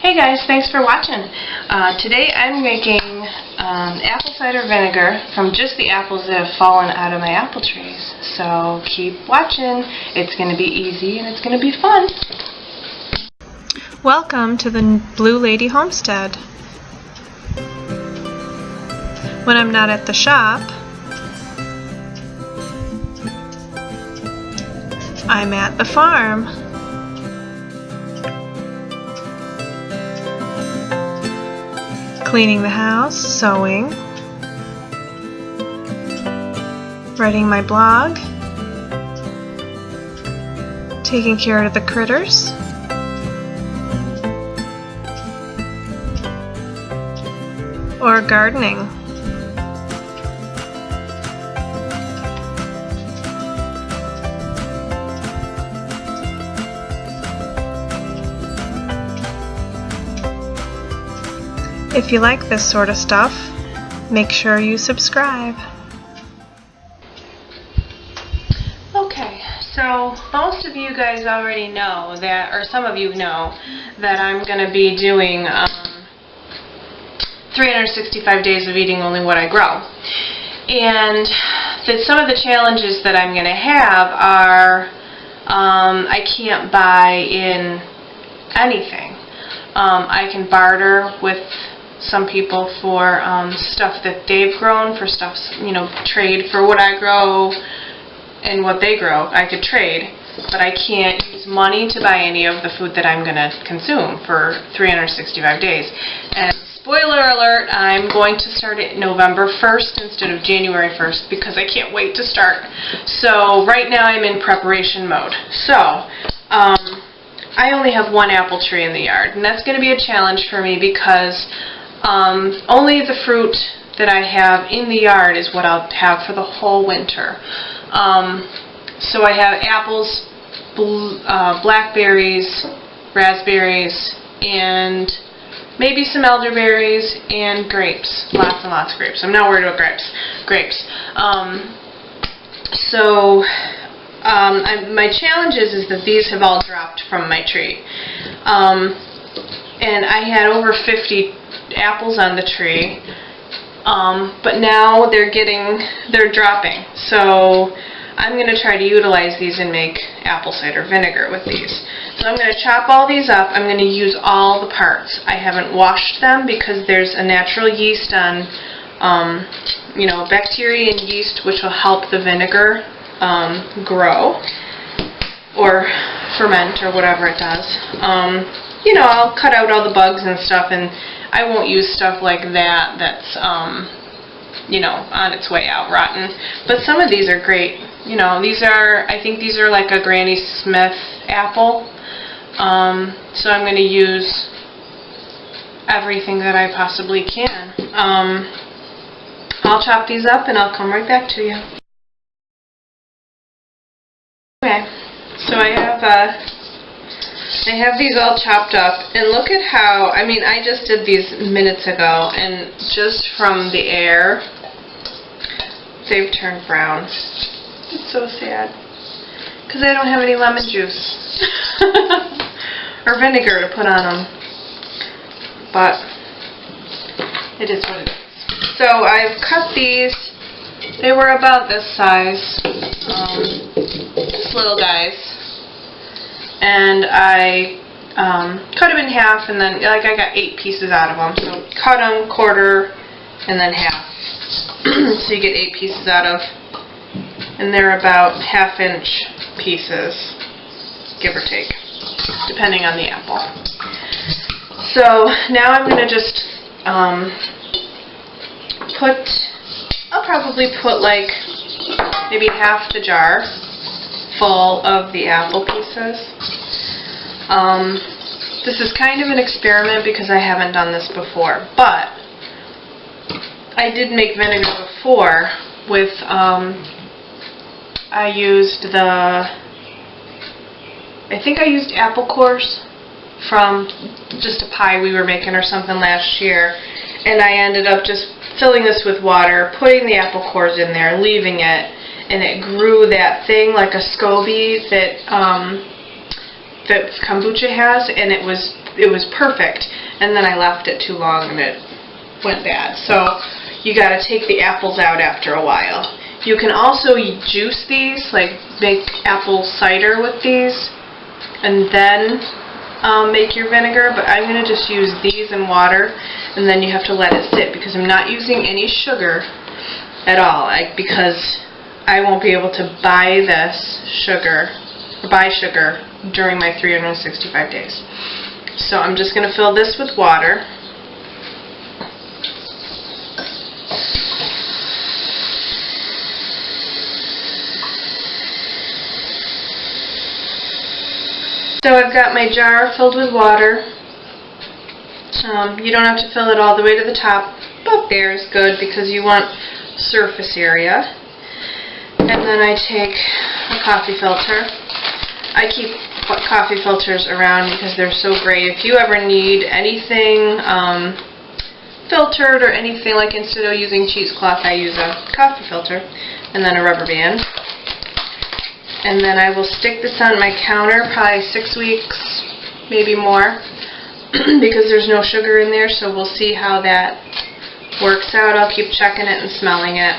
Hey guys, thanks for watching. Today I'm making apple cider vinegar from just the apples that have fallen out of my apple trees. So keep watching. It's going to be easy and it's going to be fun. Welcome to the Blue Lady Homestead. When I'm not at the shop, I'm at the farm. Cleaning the house, sewing, writing my blog, taking care of the critters, or gardening. If you like this sort of stuff, make sure you subscribe. Okay, so most of you guys already know that, or some of you know, that I'm going to be doing 365 days of eating only what I grow. And some of the challenges that I'm going to have are I can't buy in anything. I can barter with some people for stuff that they've grown, for stuff, trade for what I grow and what they grow. I could trade, but I can't use money to buy any of the food that I'm going to consume for 365 days. And spoiler alert, I'm going to start it November 1st instead of January 1st because I can't wait to start. So right now I'm in preparation mode. So I only have one apple tree in the yard, and that's going to be a challenge for me because only the fruit that I have in the yard is what I'll have for the whole winter. So I have apples, blackberries, raspberries, and maybe some elderberries and grapes. Lots and lots of grapes. I'm not worried about grapes. My challenge is that these have all dropped from my tree. And I had over 50 apples on the tree, but now they're dropping. So I'm going to try to utilize these and make apple cider vinegar with these. So I'm going to chop all these up. I'm going to use all the parts. I haven't washed them because there's a natural yeast on, bacteria and yeast which will help the vinegar grow or ferment or whatever it does. I'll cut out all the bugs and stuff, and I won't use stuff like that that's, on its way out rotten. But some of these are great. I think these are like a Granny Smith apple. So I'm going to use everything that I possibly can. I'll chop these up and I'll come right back to you. Okay, so I have these all chopped up, and look at how, I just did these minutes ago, and just from the air, they've turned brown. It's so sad, because I don't have any lemon juice, or vinegar to put on them, but it is what it is. So I've cut these. They were about this size, just little guys, and I cut them in half, and then I got 8 pieces out of them. So cut them quarter and then half, so you get 8 pieces out of, and they're about 1/2 inch pieces, give or take, depending on the apple. So now I'm going to just I'll probably put like maybe half the jar full of the apple pieces. This is kind of an experiment because I haven't done this before, but I did make vinegar before with, I think I used apple cores from just a pie we were making or something last year, and I ended up just filling this with water, putting the apple cores in there, leaving it, and it grew that thing like a SCOBY that that kombucha has, and it was it was perfect, and then I left it too long and it went bad. So you got to take the apples out after a while. You can also juice these, like make apple cider with these, and then make your vinegar, but I'm going to just use these in water, and then you have to let it sit, because I'm not using any sugar at all, because I won't be able to buy sugar during my 365 days. So I'm just going to fill this with water. So I've got my jar filled with water. You don't have to fill it all the way to the top. About there is good, because you want surface area. And then I take a coffee filter. I keep coffee filters around because they're so great. If you ever need anything filtered or anything, like instead of using cheesecloth, I use a coffee filter and then a rubber band. And then I will stick this on my counter probably 6 weeks, maybe more, because there's no sugar in there, so we'll see how that works out. I'll keep checking it and smelling it.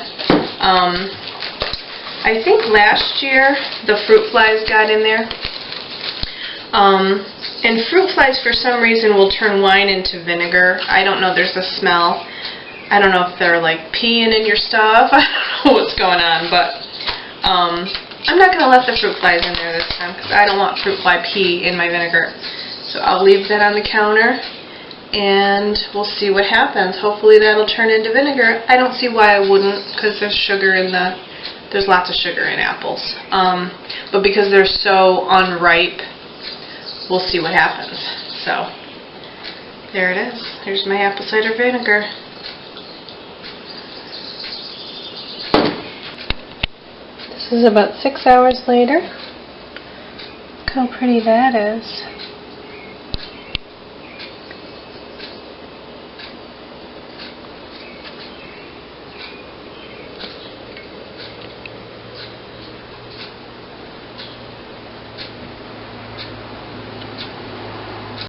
I think last year the fruit flies got in there. And fruit flies for some reason will turn wine into vinegar. I don't know, there's a smell. I don't know if they're like peeing in your stuff. I don't know what's going on, but I'm not going to let the fruit flies in there this time, because I don't want fruit fly pee in my vinegar. So I'll leave that on the counter, and we'll see what happens. Hopefully that'll turn into vinegar. I don't see why I wouldn't, because there's sugar in there's lots of sugar in apples. But because they're so unripe, we'll see what happens. So there it is. There's my apple cider vinegar. This is about 6 hours later. Look how pretty that is.